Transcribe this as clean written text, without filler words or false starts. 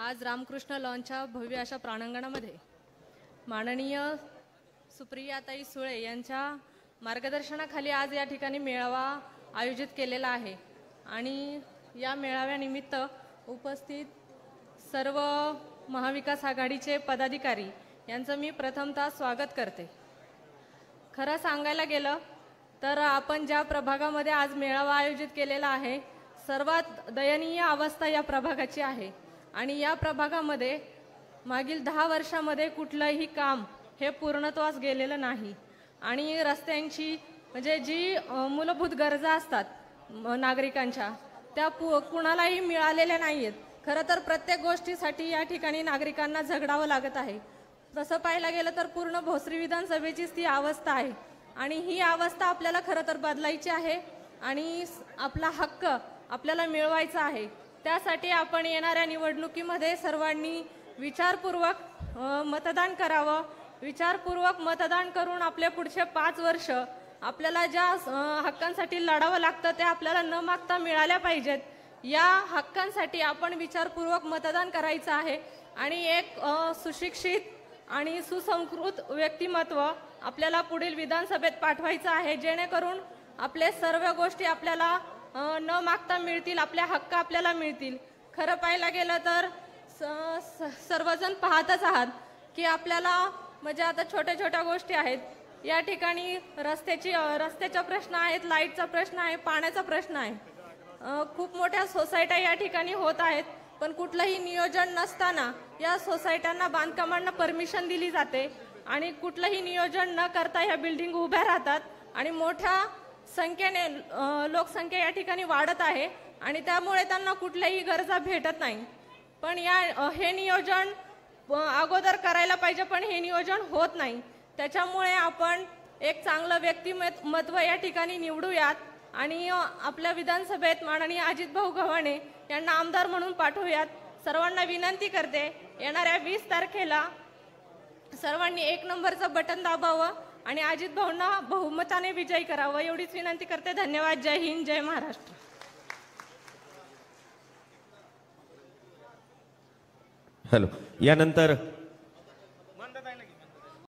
आज रामकृष्ण लॉनच्या भव्य अशा प्रांगणामध्ये माननीय सुप्रियाताई सुळे यांच्या मार्गदर्शनाखाली आज या ठिकाणी मेळावा आयोजित केलेला आहे आणि या मेळाव्यानिमित्त उपस्थित सर्व महाविकास आघाडीचे पदाधिकारी यांचं मी प्रथमतः स्वागत करते। खरं सांगायला गेलं तर आपण ज्या प्रभागामध्ये आज मेळावा आयोजित केलेला आहे सर्वात दयनीय अवस्था या प्रभागाची आहे आणि या प्रभागामध्ये मागील 10 वर्षामध्ये कुठलंही काम हे पूर्णत्वास गेलेलं नाही आणि रस्त्यांची म्हणजे जी मूलभूत गरजा असतात नागरिकांच्या त्या कुणालाही मिळालेल्या नाहीत। खरं तर प्रत्येक गोष्टीसाठी या ठिकाणी नागरिकांना झगडावं लागत आहे। तसं पाहायला गेलं तर पूर्ण भोसरी विधानसभेचीच ती अवस्था आहे आणि ही अवस्था आपल्याला खरं तर बदलायची आहे आणि आपला हक्क आपल्याला मिळवायचा आहे। त्यासाठी आपण येणाऱ्या निवडणुकीमध्ये सर्वांनी विचारपूर्वक मतदान करावं। विचारपूर्वक मतदान करून आपले पुढचे 5 वर्ष आपल्याला ज्या हक्कांसाठी लढावं लागतं ते आपल्याला न मागता मिळाल्या पाहिजेत। या हक्कांसाठी आपण विचारपूर्वक मतदान करायचं आहे आणि एक सुशिक्षित आणि सुसंस्कृत व्यक्तिमत्व आपल्याला पुढील विधानसभेत पाठवायचं आहे जेणेकरून आपले सर्व गोष्टी आपल्याला न मागता मिळतील, आपले हक्क आपल्याला मिळतील। खरं पाहायला गेलं तर सर्वजण पाहतच आहात की आपल्याला म्हणजे आता छोट्या छोट्या गोष्टी आहेत या ठिकाणी रस्त्याचा प्रश्न आहे, लाईटचा प्रश्न आहे, पाण्याचा प्रश्न आहे। खूप मोठ्या सोसायट्या या ठिकाणी होत आहेत पण कुठलंही नियोजन नसताना या सोसायट्यांना बांधकामांना परमिशन दिली जाते आणि कुठलंही नियोजन न करता ह्या बिल्डिंग उभ्या राहतात आणि मोठ्या संख्येने लोकसंख्या या ठिकाणी वाढत आहे आणि त्यामुळे त्यांना कुठल्याही गरजा भेटत नाही। पण हे नियोजन अगोदर करायला पाहिजे पण हे नियोजन होत नाही। त्याच्यामुळे आपण एक चांगलं व्यक्तिमत्व या ठिकाणी निवडूयात आणि आपल्या विधानसभेत माननीय अजितभाऊ गव्हाणे यांना आमदार म्हणून पाठवूयात। सर्वांना विनंती करते येणाऱ्या 20 तारखेला सर्वांनी 1 नंबरचं बटन दाबावं आणि अजितभाऊंना बहुमताने विजयी करावं एवढीच विनंती करते। धन्यवाद। जय हिंद, जय महाराष्ट्र। हॅलो, यानंतर